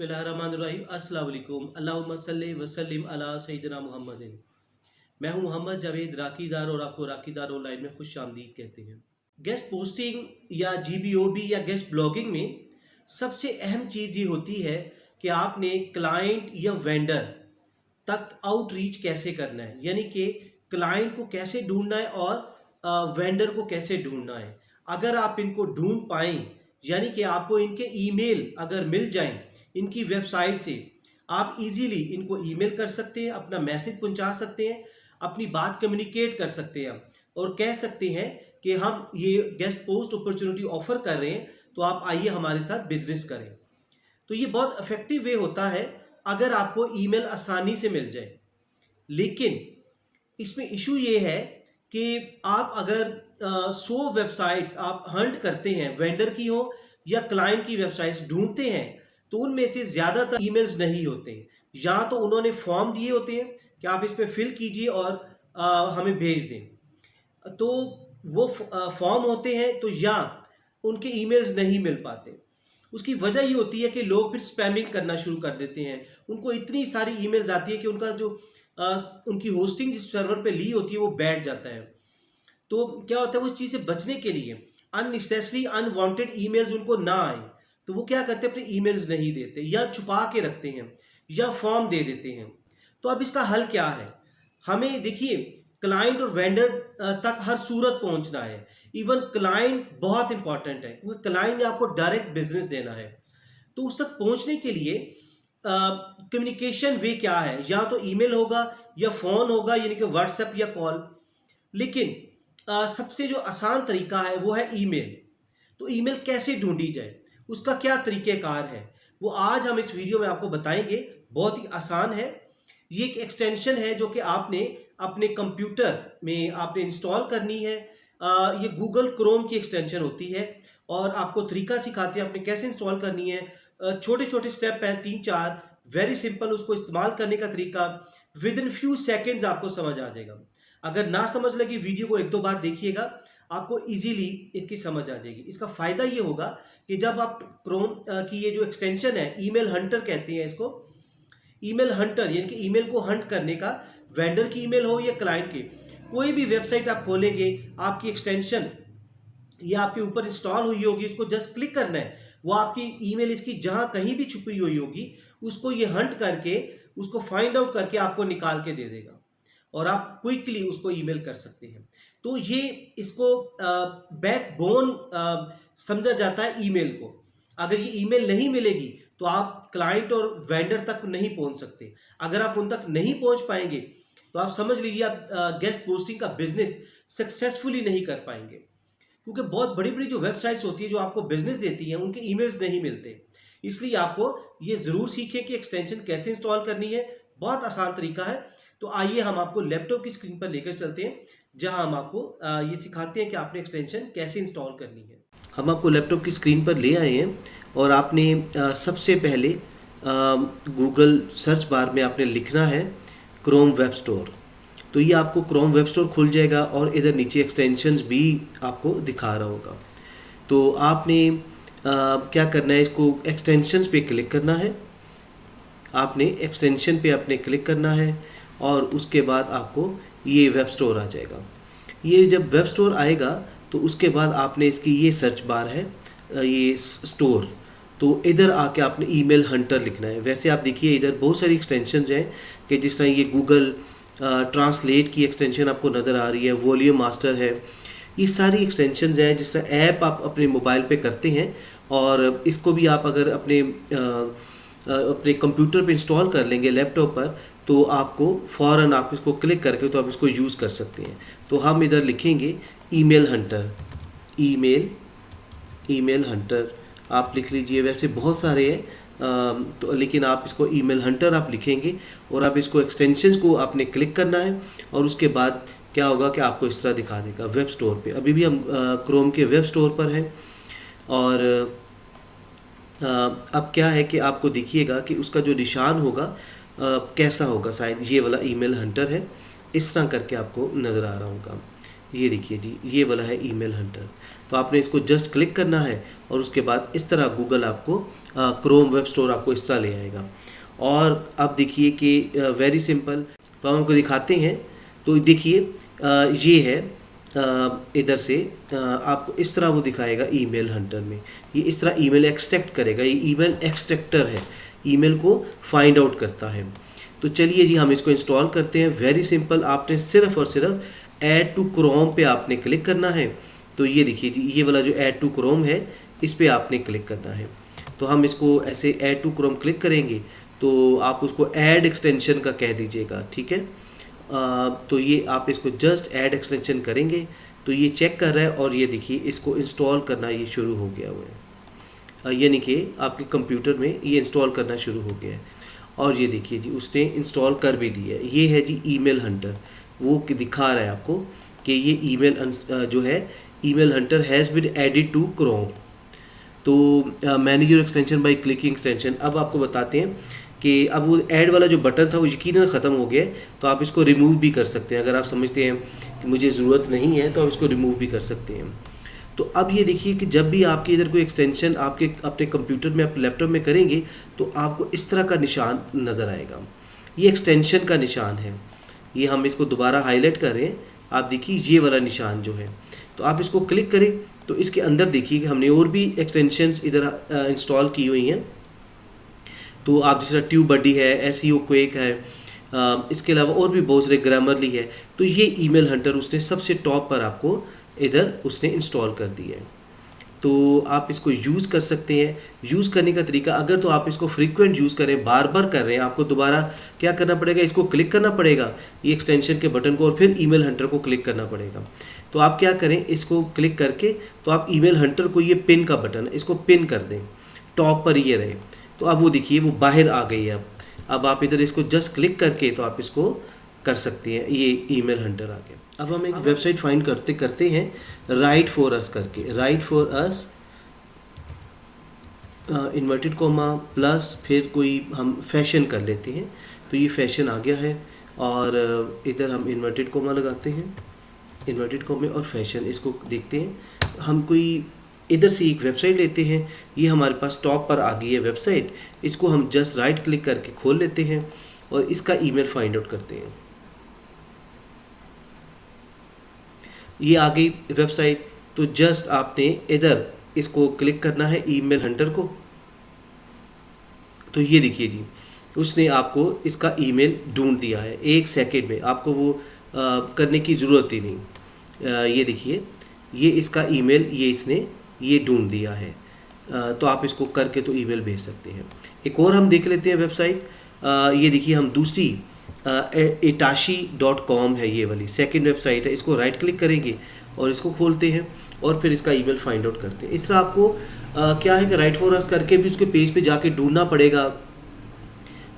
बिस्मिल्लाहिर्रहमानिर्रहीम अस्सलाम वालेकुम अल्लाहुम्मा सल्ली व सल्लिम अला सय्यिदिना मुहम्मदिन। मैं हूं मोहम्मद जावेद राकीज़ार और आपको राकीज़ार ऑनलाइन में खुश आमदीद कहते हैं। गेस्ट पोस्टिंग या GBOB या गेस्ट ब्लॉगिंग में सबसे अहम चीज़ ये होती है कि आपने क्लाइंट या वेंडर तक आउटरीच कैसे करना है, यानी कि क्लाइंट को कैसे ढूंढना है और वेंडर को कैसे ढूंढना है। अगर आप इनको ढूंढ पाएँ, यानी कि आपको इनके ईमेल अगर मिल जाएं, इनकी वेबसाइट से आप इजीली इनको ईमेल कर सकते हैं, अपना मैसेज पहुंचा सकते हैं, अपनी बात कम्युनिकेट कर सकते हैं और कह सकते हैं कि हम ये गेस्ट पोस्ट अपॉर्चुनिटी ऑफर कर रहे हैं, तो आप आइए हमारे साथ बिजनेस करें। तो ये बहुत इफेक्टिव वे होता है अगर आपको ईमेल आसानी से मिल जाए। लेकिन इसमें इशू ये है कि आप अगर 100 वेबसाइट्स आप हंट करते हैं, वेंडर की हो या क्लाइंट की वेबसाइट्स ढूंढते हैं, तो उनमें से ज़्यादातर ईमेल्स नहीं होते। या तो उन्होंने फॉर्म दिए होते हैं कि आप इस पर फिल कीजिए और हमें भेज दें, तो वो फॉर्म होते हैं, तो या उनके ईमेल्स नहीं मिल पाते। उसकी वजह ये होती है कि लोग फिर स्पैमिंग करना शुरू कर देते हैं। उनको इतनी सारी ईमेल्स आती है कि उनका जो उनकी होस्टिंग जिस सर्वर पे ली होती है वो बैठ जाता है। तो क्या होता है, वो इस चीज़ से बचने के लिए अननेसेसरी अनवांटेड ईमेल्स उनको ना आए, तो वो क्या करते हैं, अपने ईमेल्स नहीं देते या छुपा के रखते हैं या फॉर्म दे देते हैं। तो अब इसका हल क्या है? हमें देखिए, क्लाइंट और वेंडर तक हर सूरत पहुंचना है। इवन क्लाइंट बहुत इंपॉर्टेंट है, क्योंकि क्लाइंट ने आपको डायरेक्ट बिजनेस देना है। तो उस तक पहुंचने के लिए कम्युनिकेशन वे क्या है? या तो ईमेल होगा या फोन होगा, यानी कि व्हाट्सएप या कॉल। लेकिन सबसे जो आसान तरीका है वो है ईमेल। तो ईमेल कैसे ढूंढी जाए, उसका क्या तरीक़ेकार है, वो आज हम इस वीडियो में आपको बताएंगे। बहुत ही आसान है। ये एक एक्सटेंशन है जो कि आपने अपने कंप्यूटर में आपने इंस्टॉल करनी है। ये गूगल क्रोम की एक्सटेंशन होती है और आपको तरीका सिखाते हैं आपने कैसे इंस्टॉल करनी है। छोटे छोटे स्टेप हैं 3-4, वेरी सिंपल। उसको इस्तेमाल करने का तरीका विद इन फ्यू सेकेंड्स आपको समझ आ जाएगा। अगर ना समझ लगे, वीडियो को 1-2 बार देखिएगा, आपको इजीली इसकी समझ आ जाएगी। इसका फ़ायदा ये होगा कि जब आप क्रोम की ये जो एक्सटेंशन है, ईमेल हंटर कहते हैं इसको, ईमेल हंटर यानी कि ईमेल को हंट करने का, वेंडर की ईमेल हो या क्लाइंट की, कोई भी वेबसाइट आप खोलेंगे, आपकी एक्सटेंशन ये आपके ऊपर इंस्टॉल हुई होगी, इसको जस्ट क्लिक करना है, वो आपकी ईमेल इसकी जहां कहीं भी छुपी हुई होगी, उसको ये हंट करके, उसको फाइंड आउट करके आपको निकाल के दे देगा और आप क्विकली उसको ईमेल कर सकते हैं। तो ये इसको बैकबोन समझा जाता है ईमेल को। अगर ये ईमेल नहीं मिलेगी तो आप क्लाइंट और वेंडर तक नहीं पहुंच सकते। अगर आप उन तक नहीं पहुंच पाएंगे तो आप समझ लीजिए आप गेस्ट पोस्टिंग का बिजनेस सक्सेसफुली नहीं कर पाएंगे, क्योंकि बहुत बड़ी बड़ी जो वेबसाइट्स होती है जो आपको बिजनेस देती हैं, उनके ईमेल्स नहीं मिलते। इसलिए आपको ये ज़रूर सीखें कि एक्सटेंशन कैसे इंस्टॉल करनी है। बहुत आसान तरीका है। तो आइए हम आपको लैपटॉप की स्क्रीन पर लेकर चलते हैं, जहां हम आपको ये सिखाते हैं कि आपने एक्सटेंशन कैसे इंस्टॉल करनी है। हम आपको लैपटॉप की स्क्रीन पर ले आए हैं और आपने सबसे पहले गूगल सर्च बार में आपने लिखना है क्रोम वेब स्टोर। तो ये आपको क्रोम वेब स्टोर खुल जाएगा और इधर नीचे एक्सटेंशंस भी आपको दिखा रहा होगा। तो आपने क्या करना है, इसको एक्सटेंशंस पे क्लिक करना है। आपने एक्सटेंशन पे अपने क्लिक करना है और उसके बाद आपको ये वेब स्टोर आ जाएगा। ये जब वेब स्टोर आएगा तो उसके बाद आपने इसकी ये सर्च बार है, ये स्टोर, तो इधर आके आपने ईमेल हंटर लिखना है। वैसे आप देखिए इधर बहुत सारी एक्सटेंशंस हैं कि जिस तरह ये गूगल ट्रांसलेट की एक्सटेंशन आपको नज़र आ रही है, वॉल्यूम मास्टर है, ये सारी एक्सटेंशंस हैं। जिस तरह ऐप आप अपने मोबाइल पे करते हैं और इसको भी आप अगर अपने कंप्यूटर पे इंस्टॉल कर लेंगे लैपटॉप पर, तो आपको फ़ौरन आप इसको क्लिक करके तो आप इसको यूज़ कर सकते हैं। तो हम इधर लिखेंगे ईमेल हंटर, ईमेल हंटर आप लिख लीजिए। वैसे बहुत सारे हैं तो लेकिन आप इसको ईमेल हंटर आप लिखेंगे और आप इसको एक्सटेंशंस को आपने क्लिक करना है और उसके बाद क्या होगा कि आपको इस तरह दिखा देगा वेब स्टोर पे। अभी भी हम क्रोम के वेब स्टोर पर हैं और अब क्या है कि आपको दिखिएगा कि उसका जो निशान होगा कैसा होगा साइन, ये वाला ईमेल हंटर है, इस तरह करके आपको नज़र आ रहा होगा। ये देखिए जी, ये वाला है ईमेल हंटर। तो आपने इसको जस्ट क्लिक करना है और उसके बाद इस तरह गूगल आपको क्रोम वेब स्टोर आपको इस तरह ले आएगा। और अब देखिए कि वेरी सिंपल, तो हम आपको दिखाते हैं। तो देखिए ये है इधर से आपको इस तरह वो दिखाएगा ईमेल हंटर में। ये इस तरह ईमेल एक्सट्रैक्ट करेगा, ये ईमेल एक्सट्रैक्टर है, ईमेल को फाइंड आउट करता है। तो चलिए जी हम इसको इंस्टॉल करते हैं। वेरी सिंपल, आपने सिर्फ और सिर्फ ऐड टू क्रोम पे आपने क्लिक करना है। तो ये देखिए जी, ये वाला जो ऐड टू क्रोम है इस पर आपने क्लिक करना है। तो हम इसको ऐसे ऐड टू क्रोम क्लिक करेंगे तो आप उसको ऐड एक्सटेंशन का कह दीजिएगा, ठीक है। तो ये आप इसको जस्ट ऐड एक्सटेंशन करेंगे तो ये चेक कर रहा है और ये देखिए इसको इंस्टॉल करना ये शुरू हो गया हुआ है, यानी कि आपके कंप्यूटर में ये इंस्टॉल करना शुरू हो गया है। और ये देखिए जी उसने इंस्टॉल कर भी दिया है। ये है जी ईमेल हंटर, वो दिखा रहा है आपको कि ये ईमेल जो है email hunter has been added to Chrome. तो manage your extension by clicking extension. अब आपको बताते हैं कि अब वो ऐड वाला जो बटन था वो यकीनन ख़त्म हो गया है, तो आप इसको रिमूव भी कर सकते हैं। अगर आप समझते हैं कि मुझे ज़रूरत नहीं है तो आप इसको रिमूव भी कर सकते हैं। तो अब ये देखिए कि जब भी आपके इधर कोई एक्सटेंशन आपके अपने कंप्यूटर में अपने लैपटॉप में करेंगे तो आपको इस तरह का निशान नज़र आएगा, ये एक्सटेंशन का निशान है। ये हम इसको दोबारा हाईलाइट करें, आप देखिए ये वाला निशान जो है, तो आप इसको क्लिक करें तो इसके अंदर देखिए कि हमने और भी एक्सटेंशंस इधर इंस्टॉल की हुई हैं। तो आप जैसा ट्यूब बडी है, एसईओ क्वेक है, इसके अलावा और भी बहुत सारे ग्रामरली है। तो ये ईमेल हंटर उसने सबसे टॉप पर आपको इधर उसने इंस्टॉल कर दिया है। तो आप इसको यूज़ कर सकते हैं। यूज़ करने का तरीका, अगर तो आप इसको फ्रीक्वेंट यूज़ करें, बार बार कर रहे हैं, आपको दोबारा क्या करना पड़ेगा, इसको क्लिक करना पड़ेगा ये एक्सटेंशन के बटन को और फिर ईमेल हंटर को क्लिक करना पड़ेगा। तो आप क्या करें, इसको क्लिक करके तो आप ईमेल हंटर को, ये पिन का बटन है, इसको पिन कर दें, टॉप पर ये रहे। तो अब वो देखिए वो बाहर आ गई है। अब आप इधर इसको जस्ट क्लिक करके तो आप इसको कर सकते हैं, ये ईमेल हंटर आ गया। अब हम एक वेबसाइट फाइंड करते हैं राइट फॉर अस करके, right for us inverted coma plus फिर कोई हम फैशन कर लेते हैं। तो ये फैशन आ गया है और इधर हम इन्वर्टेड कोमा लगाते हैं, इन्वर्टेड कोमे और फैशन, इसको देखते हैं। हम कोई इधर से एक वेबसाइट लेते हैं, ये हमारे पास टॉप पर आ गई है वेबसाइट, इसको हम जस्ट राइट क्लिक करके खोल लेते हैं और इसका ईमेल फाइंड आउट करते हैं। ये आ गई वेबसाइट। तो जस्ट आपने इधर इसको क्लिक करना है ईमेल हंटर को। तो ये देखिए जी उसने आपको इसका ईमेल ढूंढ दिया है 1 सेकंड में, आपको वो करने की ज़रूरत ही नहीं। ये देखिए ये इसका ईमेल ये इसने ये ढूंढ दिया है। तो आप इसको करके तो ईमेल भेज सकते हैं। एक और हम देख लेते हैं वेबसाइट। ये देखिए हम दूसरी itachi.com है, ये वाली सेकंड वेबसाइट है। इसको राइट क्लिक करेंगे और इसको खोलते हैं और फिर इसका ईमेल फाइंड आउट करते हैं। इस तरह आपको क्या है कि राइट फॉर अस करके भी उसके पेज पे जाके ढूंढना पड़ेगा,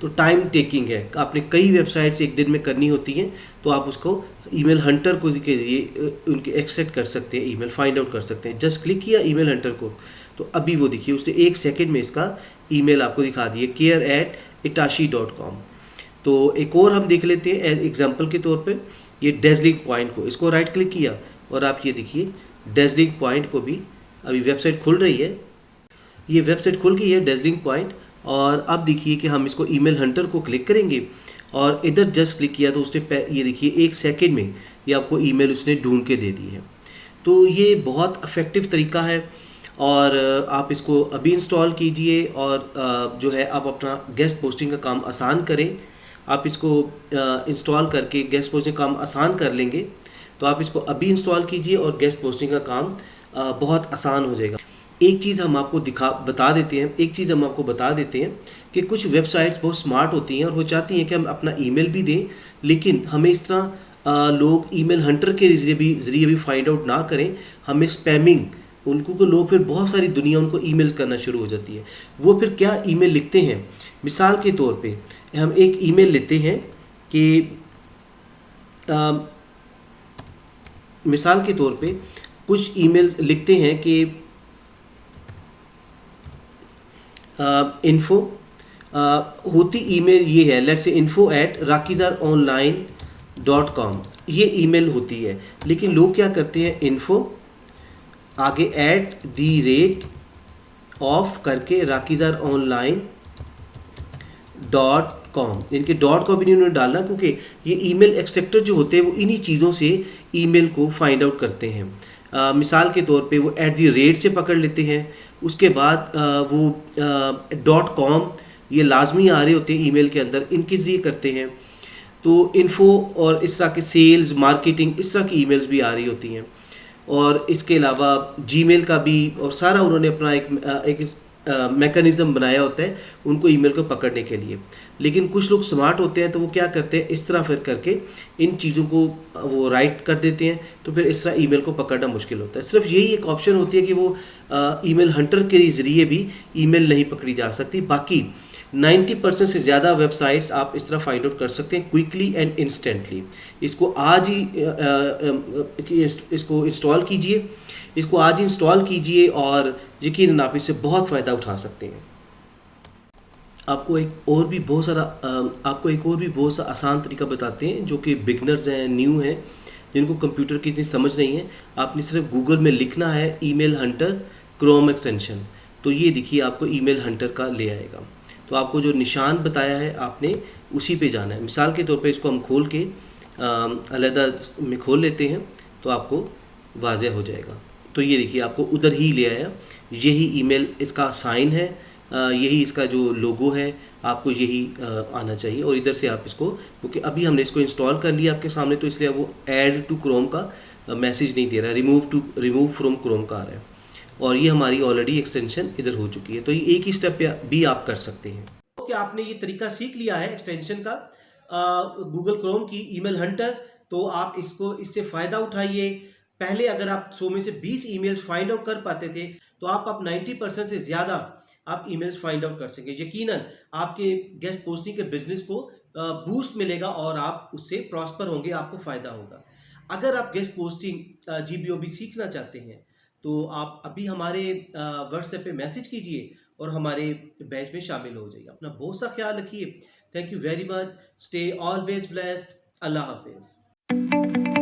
तो टाइम टेकिंग है। आपने कई वेबसाइट्स एक दिन में करनी होती हैं, तो आप उसको ईमेल हंटर को के जरिए उनके एक्सेप्ट कर सकते हैं, ईमेल फाइंड आउट कर सकते हैं। जस्ट क्लिक किया ईमेल हंटर को तो अभी वो देखिए उसने 1 सेकंड में इसका ईमेल आपको दिखा दिए care@itachi.com। तो एक और हम देख लेते हैं एग्जांपल के तौर पे, ये डेजलिंग पॉइंट को, इसको राइट क्लिक किया और आप ये देखिए डेजलिंग पॉइंट को भी अभी वेबसाइट खुल रही है, ये वेबसाइट खुल गई है डेजलिंग पॉइंट। और अब देखिए कि हम इसको ईमेल हंटर को क्लिक करेंगे और इधर जस्ट क्लिक किया तो उसने ये देखिए 1 सेकंड में ये आपको ईमेल उसने ढूंढ के दे दी है। तो ये बहुत इफ़ेक्टिव तरीका है और आप इसको अभी इंस्टॉल कीजिए और जो है आप अपना गेस्ट पोस्टिंग का काम आसान करें। आप इसको इंस्टॉल करके गेस्ट पोस्टिंग का काम आसान कर लेंगे। तो आप इसको अभी इंस्टॉल कीजिए और गेस्ट पोस्टिंग का काम बहुत आसान हो जाएगा। एक चीज़ हम आपको बता देते हैं कि कुछ वेबसाइट्स बहुत स्मार्ट होती हैं और वो चाहती हैं कि हम अपना ईमेल भी दें, लेकिन हमें इस तरह लोग ईमेल हंटर के ज़रिए भी फाइंड आउट ना करें। हमें स्पैमिंग, उनको को लोग फिर बहुत सारी दुनिया उनको ईमेल करना शुरू हो जाती है। वो फिर क्या ईमेल लिखते हैं, मिसाल के तौर पे हम एक ईमेल लेते हैं कि मिसाल के तौर पे कुछ ईमेल लिखते हैं कि इन्फो होती ईमेल ये है, let's say info@rakizar online .com ये ईमेल होती है। लेकिन लोग क्या करते हैं, इन्फो आगे @ऑफ करके राकीज़ार ऑनलाइन .com, इनके .com इन्होंने डालना, क्योंकि ये ईमेल एक्सट्रैक्टर जो होते हैं वो इन्हीं चीज़ों से ईमेल को फाइंड आउट करते हैं। मिसाल के तौर पे वो @ से पकड़ लेते हैं, उसके बाद वो .com ये लाजमी आ रहे होते हैं ईमेल के अंदर, इनके ज़रिए करते हैं। तो इन्फो और इस तरह के सेल्स, मार्केटिंग, इस तरह की ईमेल्स भी आ रही होती हैं। और इसके अलावा जीमेल का भी, और सारा उन्होंने अपना एक मैकेनिज़्म बनाया होता है उनको ईमेल को पकड़ने के लिए। लेकिन कुछ लोग स्मार्ट होते हैं तो वो क्या करते हैं, इस तरह फिर करके इन चीज़ों को वो राइट कर देते हैं, तो फिर इस तरह ईमेल को पकड़ना मुश्किल होता है। सिर्फ यही एक ऑप्शन होती है कि वो ईमेल हंटर के ज़रिए भी ईमेल नहीं पकड़ी जा सकती। बाकी 90% से ज़्यादा वेबसाइट्स आप इस तरह फाइंड आउट कर सकते हैं क्विकली एंड इंस्टेंटली। इसको आज ही इसको इंस्टॉल कीजिए, इसको आज ही इंस्टॉल कीजिए और यकीनन आप इससे बहुत फ़ायदा उठा सकते हैं। आपको एक और भी बहुत सा आसान तरीका बताते हैं जो कि बिगनर्स हैं, न्यू हैं, जिनको कंप्यूटर की इतनी समझ नहीं है। आपने सिर्फ गूगल में लिखना है ईमेल हंटर क्रोम एक्सटेंशन, तो ये देखिए आपको ईमेल हंटर का ले आएगा। तो आपको जो निशान बताया है आपने उसी पे जाना है। मिसाल के तौर पे इसको हम खोल के अलहदा में खोल लेते हैं तो आपको वाज़ेह हो जाएगा। तो ये देखिए आपको उधर ही ले आया, यही ईमेल इसका साइन है, यही इसका जो लोगो है, आपको यही आना चाहिए। और इधर से आप इसको, क्योंकि अभी हमने इसको इंस्टॉल कर लिया आपके सामने, तो इसलिए वो ऐड टू क्रोम का मैसेज नहीं दे रहा है, रिमूव फ्रॉम क्रोम का आ रहा है। और ये हमारी ऑलरेडी एक्सटेंशन इधर हो चुकी है। तो ये एक ही स्टेप भी आप कर सकते हैं। तो क्या आपने ये तरीका सीख लिया है एक्सटेंशन का गूगल क्रोम की ईमेल हंटर, तो आप इससे फ़ायदा उठाइए। पहले अगर आप 100 में से 20 ईमेल्स फाइंड आउट कर पाते थे, तो आप 90% से ज़्यादा आप ईमेल्स फाइंड आउट कर सकेंगे। यकीनन आपके गेस्ट पोस्टिंग के बिजनेस को बूस्ट मिलेगा और आप उससे प्रॉस्पर होंगे, आपको फ़ायदा होगा। अगर आप गेस्ट पोस्टिंग GBOB सीखना चाहते हैं तो आप अभी हमारे व्हाट्सएप पे मैसेज कीजिए और हमारे बैच में शामिल हो जाइए। अपना बहुत सा ख्याल रखिए। Thank you very much. Stay always blessed. अल्लाह हाफिज़।